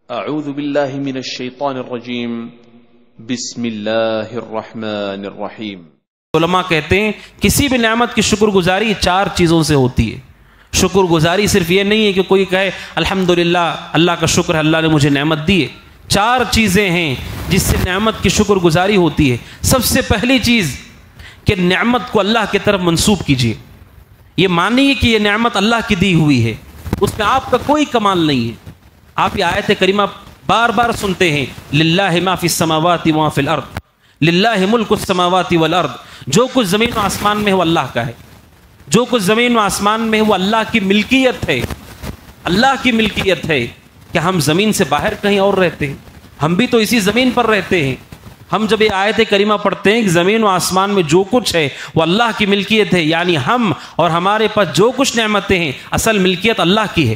اعوذ باللہ من الشیطان الرجیم بسم اللہ الرحمن الرحیم۔ علماء کہتے ہیں کسی بھی نعمت کی شکر گزاری 4 چیزوں سے ہوتی ہے۔ شکر گزاری صرف یہ نہیں ہے کہ کوئی کہے الحمدللہ اللہ کا شکر ہے اللہ نے مجھے نعمت دی ہے۔ 4 چیزیں ہیں جس سے نعمت کی شکر گزاری ہوتی ہے۔ سب سے پہلی چیز کہ نعمت کو اللہ کی طرف منسوب کیجیے، یہ مانیے کہ یہ نعمت اللہ کی دی ہوئی ہے، اس میں آپ کا کوئی کمال نہیں ہے۔ آپ یہ آیت کریمہ بار بار سنتے ہیں، للہ ما فی السماوات و ما فی الارض، للہ ملک السماوات والارض، جو کچھ زمین و آسمان میں ہے وہ اللہ کا ہے، جو کچھ زمین و آسمان میں ہے وہ اللہ کی ملکیت ہے، اللہ کی ملکیت ہے۔ کہ ہم زمین سے باہر کہیں اور رہتے ہیں؟ ہم بھی تو اسی زمین پر رہتے ہیں۔ ہم جب یہ آیت کریمہ پڑھتے ہیں کہ زمین و آسمان میں جو کچھ ہے وہ اللہ کی ملکیت ہے، یعنی ہم اور ہمارے پاس جو کچھ نعمتیں ہیں اصل ملکیت اللہ کی ہے۔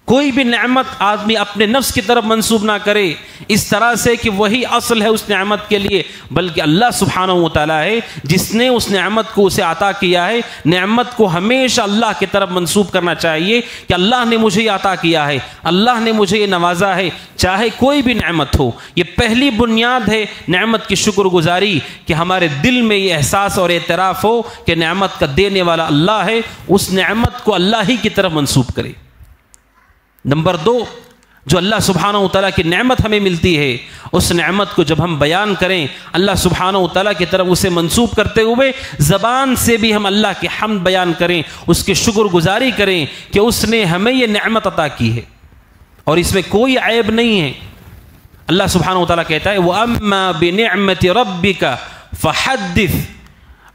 کوئی بھی نعمت آدمی اپنے نفس کی طرف منسوب نہ کرے اس طرح سے کہ وہی اصل ہے اس نعمت کے لیے، بلکہ اللہ سبحانہ و تعالیٰ ہے جس نے اس نعمت کو اسے عطا کیا ہے۔ نعمت کو ہمیشہ اللہ کی طرف منسوب کرنا چاہیے کہ اللہ نے مجھے یہ عطا کیا ہے، اللہ نے مجھے یہ نوازا ہے، چاہے کوئی بھی نعمت ہو۔ یہ پہلی بنیاد ہے نعمت کی شکر گزاری، کہ ہمارے دل میں یہ احساس اور اعتراف ہو کہ نعمت کا دینے والا اللہ ہے، اس نعمت کو اللہ ہی کی طرف منسوب کرے۔ نمبر 2، جو اللہ سبحانہ و تعالیٰ کی نعمت ہمیں ملتی ہے اس نعمت کو جب ہم بیان کریں اللہ سبحانہ و تعالیٰ کی طرف اسے منسوب کرتے ہوئے زبان سے بھی ہم اللہ کی حمد بیان کریں، اس کی شکر گزاری کریں کہ اس نے ہمیں یہ نعمت عطا کی ہے اور اس میں کوئی عیب نہیں ہے۔ اللہ سبحانہ و تعالیٰ کہتا ہے وَأَمَّا بِنِعْمَةِ رَبِّكَ فَحَدِّثْ،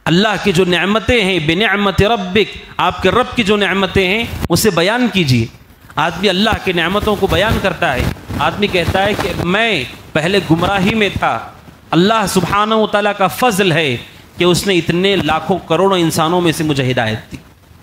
اللہ کی جو نعمتیں ہیں بِنِعْمَةِ رَبِّكَ، آپ کے رب کی جو نعمتیں ہیں اسے بیان کیجیے۔ آدمی اللہ کی نعمتوں کو بیان کرتا ہے، آدمی کہتا ہے کہ میں پہلے گمراہی میں تھا، اللہ سبحانہ و تعالیٰ کا فضل ہے کہ اس نے اتنے لاکھوں کروڑوں انسانوں میں سے مجھے ہدایت دی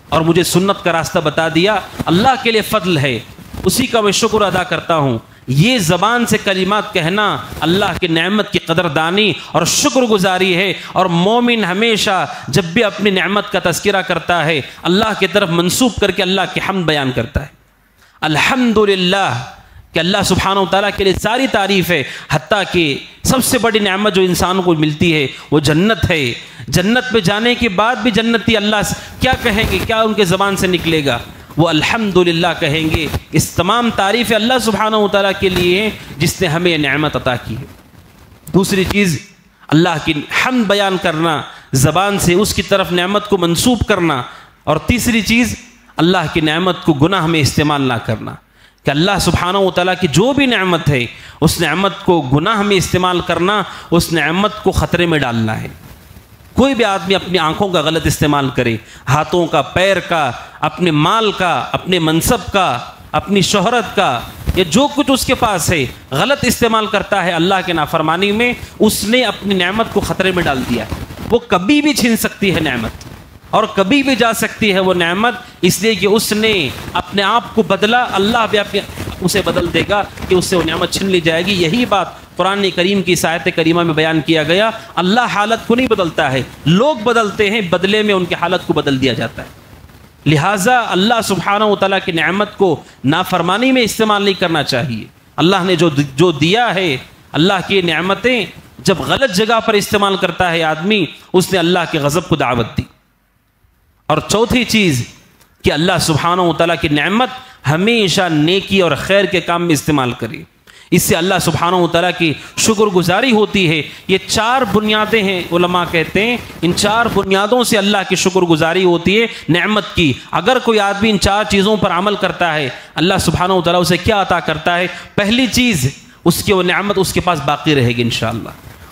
اور مجھے سنت کا راستہ بتا دیا، اللہ کے لیے فضل ہے، اسی کا میں شکر ادا کرتا ہوں۔ یہ زبان سے کلمات کہنا اللہ کی نعمت کی قدردانی اور شکر گزاری ہے، اور مومن ہمیشہ جب بھی اپنی نعمت کا تذکرہ کرتا ہے اللہ کی طرف منسوب کر کے اللہ کی حمد بیان کرتا ہے۔ الحمدللہ، کہ اللہ سبحانہ و تعالیٰ کے لیے ساری تعریف ہے، حتیٰ کہ سب سے بڑی نعمت جو انسان کو ملتی ہے وہ جنت ہے۔ جنت میں جانے کے بعد بھی جنتی اللہ سے کیا کہیں گے، کیا ان کے زبان سے نکلے گا؟ وہ الحمدللہ کہیں گے۔ اس تمام تعریف اللہ سبحانہ و تعالیٰ کے لیے ہے جس نے ہمیں یہ نعمت عطا کی ہے۔ دوسری چیز اللہ کی حمد بیان کرنا، زبان سے اس کی طرف نعمت کو منسوب کرنا، اور تیسری چیز اللہ کی نعمت کو گناہ میں استعمال نہ کرنا، کہ اللہ سبحانہ و تعالیٰ کی جو بھی نعمت ہے اس نعمت کو گناہ میں استعمال کرنا، اس نعمت کو خطرے میں ڈالنا ہے۔ کوئی بھی آدمی اپنی آنکھوں کا غلط استعمال کرے، ہاتھوں کا، پیر کا، اپنے مال کا، اپنے منصب کا، اپنی شہرت کا، یا جو کچھ اس کے پاس ہے غلط استعمال کرتا ہے اللہ کے نافرمانی میں، اس نے اپنی نعمت کو خطرے میں ڈال دیا ہے۔ وہ کبھی بھی چھن سکتی ہے نعمت، اور کبھی بھی جا سکتی ہے وہ نعمت، اس لیے کہ اس نے اپنے آپ کو بدلا، اللہ بھی اسے بدل دے گا کہ اس سے وہ نعمت چھن لی جائے گی۔ یہی بات قرآن کریم کی اس آیت کریمہ میں بیان کیا گیا۔ اللہ حالت کو نہیں بدلتا ہے، لوگ بدلتے ہیں، بدلے میں ان کی حالت کو بدل دیا جاتا ہے۔ لہٰذا اللہ سبحانہ و تعالیٰ کی نعمت کو نافرمانی میں استعمال نہیں کرنا چاہیے۔ اللہ نے جو دیا ہے، اللہ کی نعمتیں جب غلط جگہ پر استعمال کرتا ہے آدمی، اس نے اللہ کے غضب کو دعوت دی۔ اور چوتھی چیز کہ اللہ سبحانہ و تعالیٰ کی نعمت ہمیشہ نیکی اور خیر کے کام میں استعمال کرے، اس سے اللہ سبحانہ و تعالیٰ کی شکر گزاری ہوتی ہے۔ یہ 4 بنیادیں ہیں، علماء کہتے ہیں ان 4 بنیادوں سے اللہ کی شکر گزاری ہوتی ہے نعمت کی۔ اگر کوئی آدمی ان 4 چیزوں پر عمل کرتا ہے اللہ سبحانہ و تعالیٰ اسے کیا عطا کرتا ہے؟ پہلی چیز اس کی وہ نعمت اس کے پاس باقی رہے گی انشاءاللہ،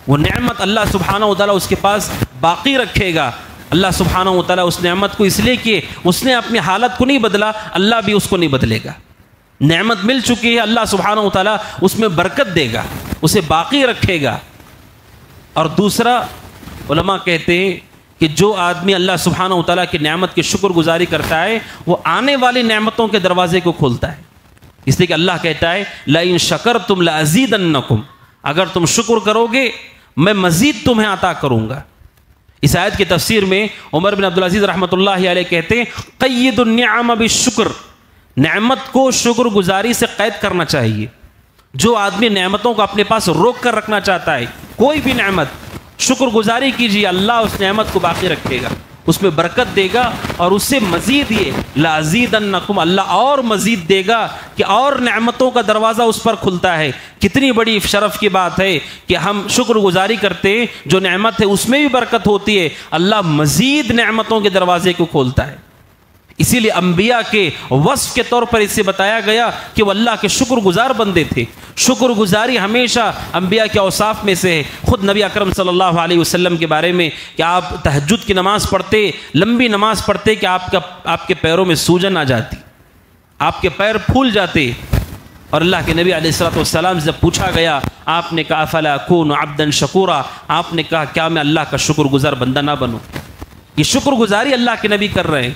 وہ نعمت اللہ سبحانہ و تعالیٰ اس کے پاس باقی رکھے گا۔ اللہ سبحانہ و تعالیٰ اس نعمت کو اس لیے کہ اس نے اپنی حالت کو نہیں بدلا، اللہ بھی اس کو نہیں بدلے گا۔ نعمت مل چکی ہے، اللہ سبحانہ و تعالیٰ اس میں برکت دے گا، اسے باقی رکھے گا۔ اور دوسرا، علماء کہتے ہیں کہ جو آدمی اللہ سبحانہ و تعالیٰ کی نعمت کی شکر گزاری کرتا ہے وہ آنے والی نعمتوں کے دروازے کو کھولتا ہے، اس لیے کہ اللہ کہتا ہے لَإِن شَكَرْتُمْ لَأَزِيدَنَّكُمْ، اگر تم شکر کرو گے میں مزید تمہیں عطا کروں گا۔ اس آیت کی تفسیر میں عمر بن عبدالعزیز رحمۃ اللہ علیہ کہتے ہیں قید النعم بالشکر، نعمت کو شکر گزاری سے قید کرنا چاہیے۔ جو آدمی نعمتوں کو اپنے پاس روک کر رکھنا چاہتا ہے، کوئی بھی نعمت، شکر گزاری کیجیے، اللہ اس نعمت کو باقی رکھے گا، اس میں برکت دے گا، اور اس سے مزید یہ لازیدنکم، اللہ اور مزید دے گا کہ اور نعمتوں کا دروازہ اس پر کھلتا ہے۔ کتنی بڑی شرف کی بات ہے کہ ہم شکر گزاری کرتے ہیں، جو نعمت ہے اس میں بھی برکت ہوتی ہے، اللہ مزید نعمتوں کے دروازے کو کھولتا ہے۔ اسی لیے انبیاء کے وصف کے طور پر اسے بتایا گیا کہ وہ اللہ کے شکر گزار بندے تھے۔ شکر گزاری ہمیشہ انبیاء کے اوصاف میں سے ہے۔ خود نبی اکرم صلی اللہ علیہ وسلم کے بارے میں کہ آپ تہجد کی نماز پڑھتے، لمبی نماز پڑھتے کہ آپ کے پیروں میں سوجن آ جاتی، آپ کے پیر پھول جاتے، اور اللہ کے نبی علیہ الصلوۃ والسلام سے جب پوچھا گیا، آپ نے کہا افلا اکون عبدا شکورا، آپ نے کہا کیا میں اللہ کا شکر گزار بندہ نہ بنوں؟ یہ شکر گزاری اللہ کے نبی کر رہے ہیں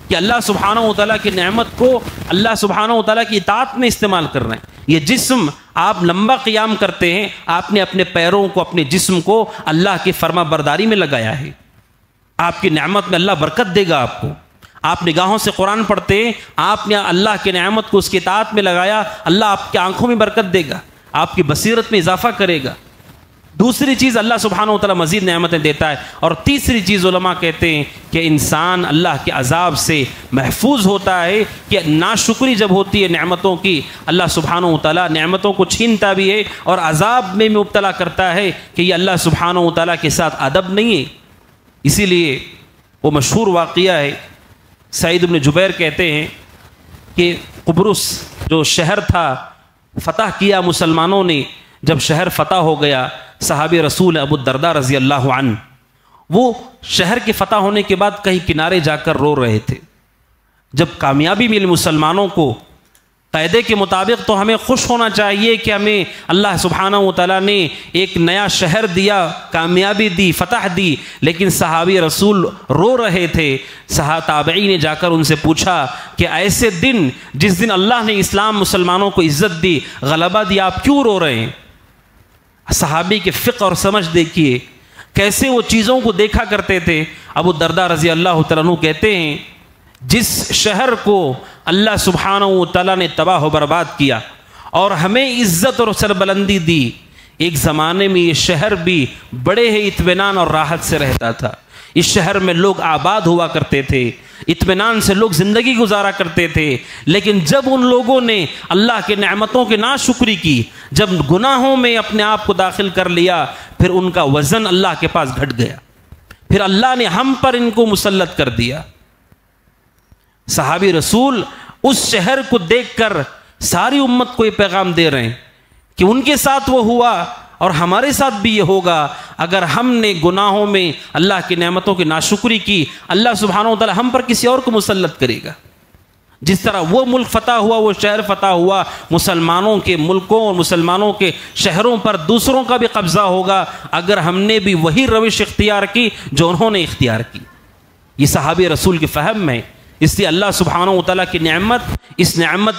کہ اللہ سبحانہ و تعالیٰ کی نعمت کو اللہ سبحانہ و تعالیٰ کی اطاعت میں استعمال کر رہے ہیں۔ یہ جسم آپ لمبا قیام کرتے ہیں، آپ نے اپنے پیروں کو، اپنے جسم کو اللہ کی فرما برداری میں لگایا ہے۔ آپ کی نعمت میں اللہ برکت دے گا آپ کو۔ آپ نگاہوں سے قرآن پڑھتے ہیں، آپ نے اللہ کی نعمت کو اس کی اطاعت میں لگایا، اللہ آپ کی آنکھوں میں برکت دے گا، آپ کی بصیرت میں اضافہ کرے گا۔ دوسری چیز اللہ سبحانہ و تعالیٰ مزید نعمتیں دیتا ہے۔ اور تیسری چیز علماء کہتے ہیں کہ انسان اللہ کے عذاب سے محفوظ ہوتا ہے، کہ ناشکری جب ہوتی ہے نعمتوں کی، اللہ سبحانہ و تعالیٰ نعمتوں کو چھینتا بھی ہے اور عذاب میں مبتلا کرتا ہے کہ یہ اللہ سبحانہ و تعالیٰ کے ساتھ ادب نہیں ہے۔ اسی لیے وہ مشہور واقعہ ہے، سعید بن جبیر کہتے ہیں کہ قبرص جو شہر تھا فتح کیا مسلمانوں نے، جب شہر فتح ہو گیا، صحابی رسول ابو الدرداء رضی اللہ عنہ وہ شہر کے فتح ہونے کے بعد کہیں کنارے جا کر رو رہے تھے۔ جب کامیابی ملی مسلمانوں کو قاعدے کے مطابق تو ہمیں خوش ہونا چاہیے کہ ہمیں اللہ سبحانہ و تعالیٰ نے ایک نیا شہر دیا، کامیابی دی، فتح دی، لیکن صحابی رسول رو رہے تھے۔ تابعی نے جا کر ان سے پوچھا کہ ایسے دن جس دن اللہ نے اسلام مسلمانوں کو عزت دی، غلبہ دی، آپ کیوں رو رہے ہیں؟ صحابی کے فقہ اور سمجھ دیکھیے، کیسے وہ چیزوں کو دیکھا کرتے تھے۔ ابو الدرداء رضی اللہ تعالیٰ عنہ کہتے ہیں جس شہر کو اللہ سبحانہ و تعالیٰ نے تباہ و برباد کیا اور ہمیں عزت اور سربلندی دی، ایک زمانے میں یہ شہر بھی بڑے ہی اطمینان اور راحت سے رہتا تھا۔ اس شہر میں لوگ آباد ہوا کرتے تھے، اطمینان سے لوگ زندگی گزارا کرتے تھے، لیکن جب ان لوگوں نے اللہ کے نعمتوں کی ناشکری کی، جب گناہوں میں اپنے آپ کو داخل کر لیا، پھر ان کا وزن اللہ کے پاس گھٹ گیا، پھر اللہ نے ہم پر ان کو مسلط کر دیا۔ صحابی رسول اس شہر کو دیکھ کر ساری امت کو یہ پیغام دے رہے ہیں کہ ان کے ساتھ وہ ہوا اور ہمارے ساتھ بھی یہ ہوگا۔ اگر ہم نے گناہوں میں اللہ کی نعمتوں کی ناشکری کی، اللہ سبحانہ و تعالی ہم پر کسی اور کو مسلط کرے گا۔ جس طرح وہ ملک فتح ہوا، وہ شہر فتح ہوا، مسلمانوں کے ملکوں اور مسلمانوں کے شہروں پر دوسروں کا بھی قبضہ ہوگا اگر ہم نے بھی وہی روش اختیار کی جو انہوں نے اختیار کی۔ یہ صحابی رسول کے فہم میں، اس لیے اللہ سبحانہ و تعالیٰ کی نعمت، اس نعمت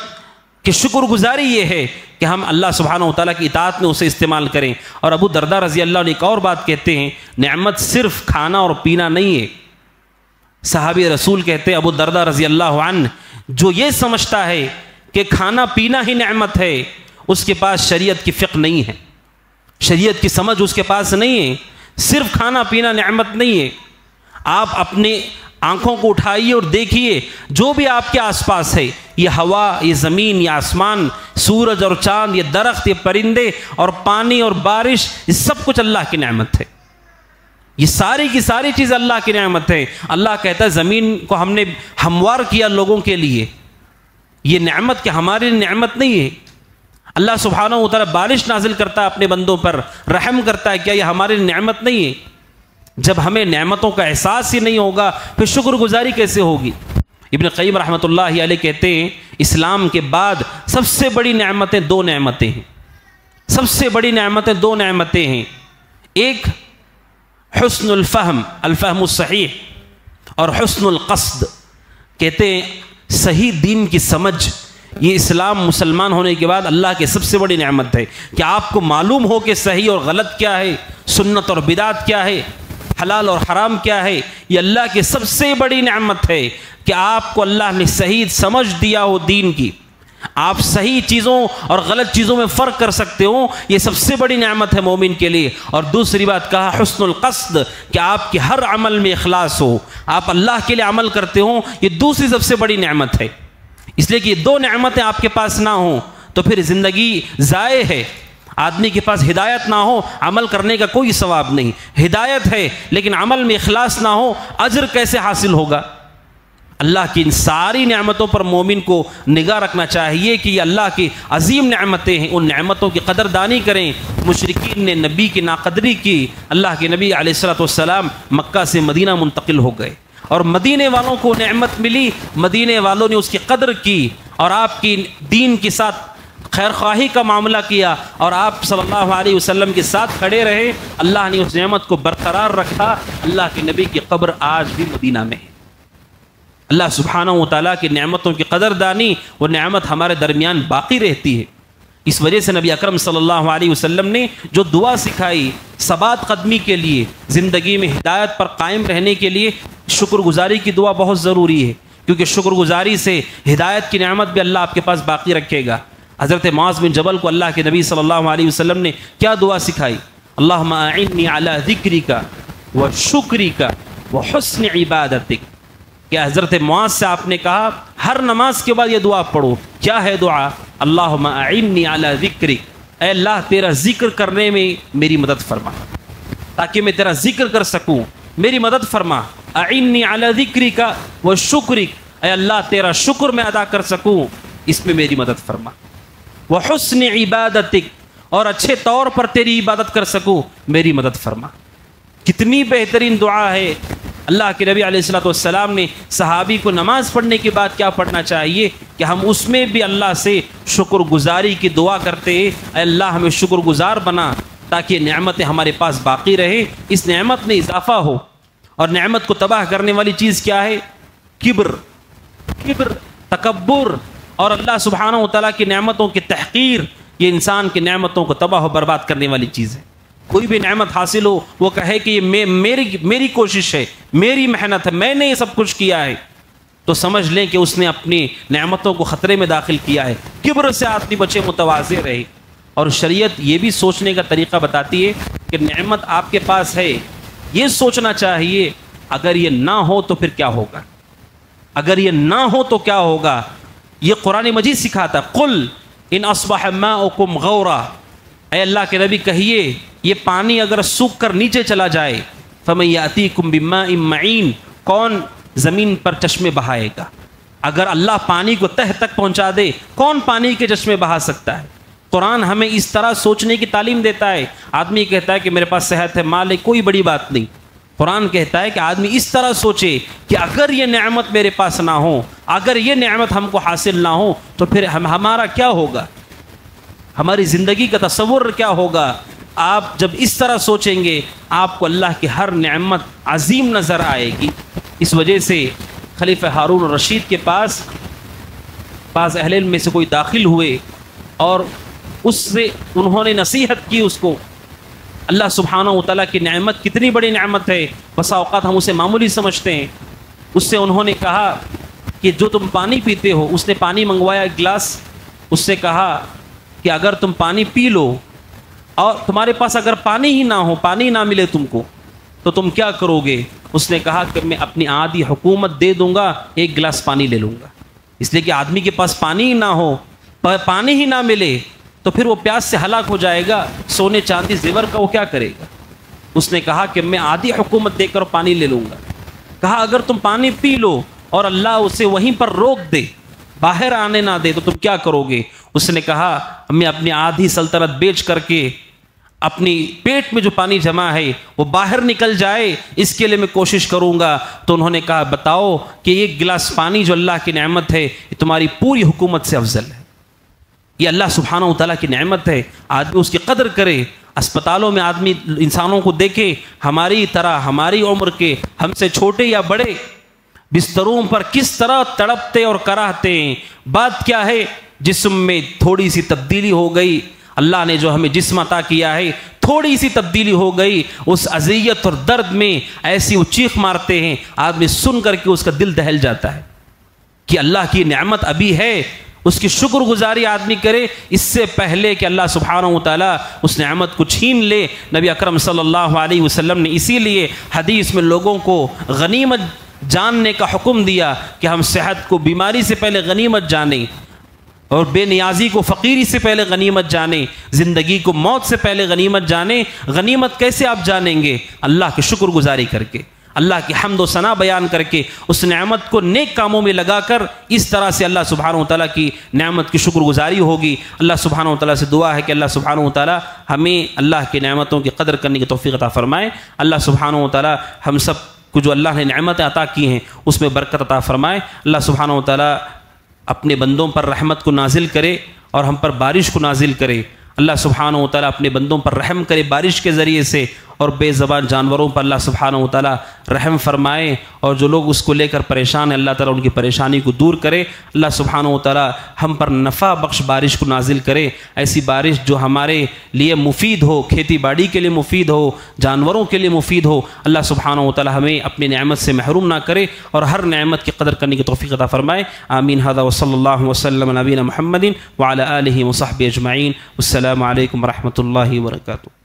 کی شکر گزاری یہ ہے کہ ہم اللہ سبحانہ و تعالیٰ کی اطاعت میں اسے استعمال کریں۔ اور ابو الدرداء رضی اللہ عنہ ایک اور بات کہتے ہیں، نعمت صرف کھانا اور پینا نہیں ہے۔ صحابی رسول کہتے ہیں ابو الدرداء رضی اللہ عنہ، جو یہ سمجھتا ہے کہ کھانا پینا ہی نعمت ہے، اس کے پاس شریعت کی فقہ نہیں ہے، شریعت کی سمجھ اس کے پاس نہیں ہے۔ صرف کھانا پینا نعمت نہیں ہے۔ آپ اپنے آنکھوں کو اٹھائیے اور دیکھیے جو بھی آپ کے آس پاس ہے، یہ ہوا، یہ زمین، یہ آسمان، سورج اور چاند، یہ درخت، یہ پرندے اور پانی اور بارش، یہ سب کچھ اللہ کی نعمت ہے۔ یہ ساری کی ساری چیز اللہ کی نعمت ہے۔ اللہ کہتا ہے زمین کو ہم نے ہموار کیا لوگوں کے لیے، یہ نعمت کہ ہماری نعمت نہیں ہے۔ اللہ سبحانہ و تعالیٰ بارش نازل کرتا ہے اپنے بندوں پر، رحم کرتا ہے، کیا یہ ہماری نعمت نہیں ہے؟ جب ہمیں نعمتوں کا احساس ہی نہیں ہوگا پھر شکر گزاری کیسے ہوگی؟ ابن قیم رحمۃ اللہ علیہ کہتے ہیں اسلام کے بعد سب سے بڑی نعمتیں دو نعمتیں ہیں، سب سے بڑی نعمتیں دو نعمتیں ہیں، ایک حسن الفہم، الفہم الصحیح، اور حسن القصد۔ کہتے ہیں صحیح دین کی سمجھ، یہ اسلام مسلمان ہونے کے بعد اللہ کی سب سے بڑی نعمت ہے کہ آپ کو معلوم ہو کہ صحیح اور غلط کیا ہے، سنت اور بدعت کیا ہے، حلال اور حرام کیا ہے۔ یہ اللہ کی سب سے بڑی نعمت ہے کہ آپ کو اللہ نے صحیح سمجھ دیا ہو دین کی۔ آپ صحیح چیزوں اور غلط چیزوں میں فرق کر سکتے ہو، یہ سب سے بڑی نعمت ہے مومن کے لیے۔ اور دوسری بات کہا حسن القصد، کہ آپ کے ہر عمل میں اخلاص ہو، آپ اللہ کے لیے عمل کرتے ہو، یہ دوسری سب سے بڑی نعمت ہے۔ اس لیے کہ یہ دو نعمتیں آپ کے پاس نہ ہوں تو پھر زندگی ضائع ہے۔ آدمی کے پاس ہدایت نہ ہو، عمل کرنے کا کوئی ثواب نہیں۔ ہدایت ہے لیکن عمل میں اخلاص نہ ہو، اجر کیسے حاصل ہوگا؟ اللہ کی ان ساری نعمتوں پر مومن کو نگاہ رکھنا چاہیے کہ یہ اللہ کی عظیم نعمتیں ہیں، ان نعمتوں کی قدردانی کریں۔ مشرکین نے نبی کی ناقدری کی، اللہ کے نبی علیہ الصلوۃ والسلام مکہ سے مدینہ منتقل ہو گئے اور مدینے والوں کو نعمت ملی، مدینے والوں نے اس کی قدر کی اور آپ کی دین کے ساتھ خیر خواہی کا معاملہ کیا اور آپ صلی اللہ علیہ وسلم کے ساتھ کھڑے رہے۔ اللہ نے اس نعمت کو برقرار رکھا۔ اللہ کے نبی کی قبر آج بھی مدینہ میں ہے۔ اللہ سبحانہ و تعالیٰ کی نعمتوں کی قدردانی، وہ نعمت ہمارے درمیان باقی رہتی ہے۔ اس وجہ سے نبی اکرم صلی اللہ علیہ وسلم نے جو دعا سکھائی ثبات قدمی کے لیے، زندگی میں ہدایت پر قائم رہنے کے لیے، شکر گزاری کی دعا بہت ضروری ہے، کیونکہ شکر گزاری سے ہدایت کی نعمت بھی اللہ آپ کے پاس باقی رکھے گا۔ حضرت معاذ بن جبل کو اللہ کے نبی صلی اللہ علیہ وسلم نے کیا دعا سکھائی؟ اللہم اعنی علی ذکرک و شکرک و حسن عبادتک۔ کہ حضرت معاذ سے آپ نے کہا ہر نماز کے بعد یہ دعا پڑھو۔ کیا ہے دعا؟ اللہم اعنی علی ذکرک، اے اللہ تیرا ذکر کرنے میں میری مدد فرما، تاکہ میں تیرا ذکر کر سکوں، میری مدد فرما۔ اعنی علی ذکرک و شکرک، اے اللہ تیرا شکر میں ادا کر سکوں، اس میں میری مدد فرما۔ وحسن عبادتک، اور اچھے طور پر تیری عبادت کر سکوں، میری مدد فرما۔ کتنی بہترین دعا ہے۔ اللہ کے نبی علیہ الصلوۃ والسلام نے صحابی کو نماز پڑھنے کے بعد کیا پڑھنا چاہیے کہ ہم اس میں بھی اللہ سے شکر گزاری کی دعا کرتے ہیں، اے اللہ ہمیں شکر گزار بنا تاکہ نعمتیں ہمارے پاس باقی رہے، اس نعمت میں اضافہ ہو۔ اور نعمت کو تباہ کرنے والی چیز کیا ہے؟ کبر، تکبر اور اللہ سبحانہ و تعالیٰ کی نعمتوں کی تحقیر، یہ انسان کی نعمتوں کو تباہ و برباد کرنے والی چیز ہے۔ کوئی بھی نعمت حاصل ہو، وہ کہے کہ یہ میری کوشش ہے، میری محنت ہے، میں نے یہ سب کچھ کیا ہے، تو سمجھ لیں کہ اس نے اپنی نعمتوں کو خطرے میں داخل کیا ہے۔ کبر سے آدمی بچے، متواضع رہے۔ اور شریعت یہ بھی سوچنے کا طریقہ بتاتی ہے کہ نعمت آپ کے پاس ہے، یہ سوچنا چاہیے اگر یہ نہ ہو تو پھر کیا ہوگا، اگر یہ نہ ہو تو کیا ہوگا۔ یہ قرآن مجید سکھاتا ہے، قل ان اصبح ماؤکم غورا، اے اللہ کے نبی کہیے یہ پانی اگر سوکھ کر نیچے چلا جائے، فمن یاتیکم بماء معین، کون زمین پر چشمے بہائے گا؟ اگر اللہ پانی کو تہ تک پہنچا دے، کون پانی کے چشمے بہا سکتا ہے؟ قرآن ہمیں اس طرح سوچنے کی تعلیم دیتا ہے۔ آدمی کہتا ہے کہ میرے پاس صحت ہے، مال ہے، کوئی بڑی بات نہیں۔ قرآن کہتا ہے کہ آدمی اس طرح سوچے کہ اگر یہ نعمت میرے پاس نہ ہو، اگر یہ نعمت ہم کو حاصل نہ ہو تو پھر ہمارا کیا ہوگا، ہماری زندگی کا تصور کیا ہوگا۔ آپ جب اس طرح سوچیں گے، آپ کو اللہ کی ہر نعمت عظیم نظر آئے گی۔ اس وجہ سے خلیفہ ہارون الرشید کے پاس بعض اہل علم میں سے کوئی داخل ہوئے اور اس سے انہوں نے نصیحت کی اس کو، اللہ سبحانہ و تعالیٰ کی نعمت کتنی بڑی نعمت ہے، بسا اوقات ہم اسے معمولی سمجھتے ہیں۔ اس سے انہوں نے کہا کہ جو تم پانی پیتے ہو، اس نے پانی منگوایا ایک گلاس، اس سے کہا کہ اگر تم پانی پی لو اور تمہارے پاس اگر پانی ہی نہ ہو، پانی نہ ملے تم کو، تو تم کیا کرو گے؟ اس نے کہا کہ میں اپنی آدھی حکومت دے دوں گا، ایک گلاس پانی لے لوں گا۔ اس لیے کہ آدمی کے پاس پانی ہی نہ ہو، پانی ہی نہ ملے تو پھر وہ پیاس سے ہلاک ہو جائے گا، سونے چاندی زیور کا وہ کیا کرے گا؟ اس نے کہا کہ میں آدھی حکومت دے کر پانی لے لوں گا۔ کہا اگر تم پانی پی لو اور اللہ اسے وہیں پر روک دے، باہر آنے نہ دے، تو تم کیا کرو گے؟ اس نے کہا میں اپنی آدھی سلطنت بیچ کر کے اپنی پیٹ میں جو پانی جمع ہے وہ باہر نکل جائے، اس کے لیے میں کوشش کروں گا۔ تو انہوں نے کہا بتاؤ کہ ایک گلاس پانی جو اللہ کی نعمت ہے یہ تمہاری پوری حکومت سے افضل ہے۔ یہ اللہ سبحانہ و تعالیٰ کی نعمت ہے، آدمی اس کی قدر کرے۔ اسپتالوں میں آدمی انسانوں کو دیکھے ہماری طرح، ہماری عمر کے، ہم سے چھوٹے یا بڑے، بستروں پر کس طرح تڑپتے اور کراہتے ہیں۔ بات کیا ہے؟ جسم میں تھوڑی سی تبدیلی ہو گئی، اللہ نے جو ہمیں جسم عطا کیا ہے تھوڑی سی تبدیلی ہو گئی، اس اذیت اور درد میں ایسی وہ چیخ مارتے ہیں، آدمی سن کر کے اس کا دل دہل جاتا ہے کہ اللہ کی نعمت ابھی ہے اس کی شکر گزاری آدمی کرے اس سے پہلے کہ اللہ سبحانہ و تعالیٰ اس نعمت کو چھین لے۔ نبی اکرم صلی اللہ علیہ وسلم نے اسی لیے حدیث میں لوگوں کو غنیمت جاننے کا حکم دیا کہ ہم صحت کو بیماری سے پہلے غنیمت جانیں، اور بے نیازی کو فقیری سے پہلے غنیمت جانیں، زندگی کو موت سے پہلے غنیمت جانیں۔ غنیمت کیسے آپ جانیں گے؟ اللہ کی شکر گزاری کر کے، اللہ کی حمد و ثنا بیان کر کے، اس نعمت کو نیک کاموں میں لگا کر، اس طرح سے اللہ سبحانہ و تعالیٰ کی نعمت کی شکر گزاری ہوگی۔ اللہ سبحانہ و تعالیٰ سے دعا ہے کہ اللہ سبحانہ و تعالیٰ ہمیں اللہ کی نعمتوں کی قدر کرنے کی توفیق عطا فرمائے۔ اللہ سبحانہ و تعالیٰ ہم سب کو جو اللہ نے نعمتیں عطا کی ہیں اس میں برکت عطا فرمائے۔ اللہ سبحانہ و تعالیٰ اپنے بندوں پر رحمت کو نازل کرے اور ہم پر بارش کو نازل کرے۔ اللہ سبحانہ و تعالیٰ اپنے بندوں پر رحم کرے بارش کے ذریعے سے، اور بے زبان جانوروں پر اللہ سبحانہ و تعالیٰ رحم فرمائے، اور جو لوگ اس کو لے کر پریشان ہیں اللہ تعالیٰ ان کی پریشانی کو دور کرے۔ اللہ سبحانہ و تعالیٰ ہم پر نفع بخش بارش کو نازل کرے، ایسی بارش جو ہمارے لیے مفید ہو، کھیتی باڑی کے لیے مفید ہو، جانوروں کے لیے مفید ہو۔ اللہ سبحانہ و تعالیٰ ہمیں اپنی نعمت سے محروم نہ کرے اور ہر نعمت کی قدر کرنے کی توفیق عطا فرمائے۔ آمین۔ ھذا وصلی اللہ وسلم علی نبینا محمد وعلی آلہ وصحبہ اجمعین۔ السلام علیکم ورحمۃ اللہ وبرکاتہ۔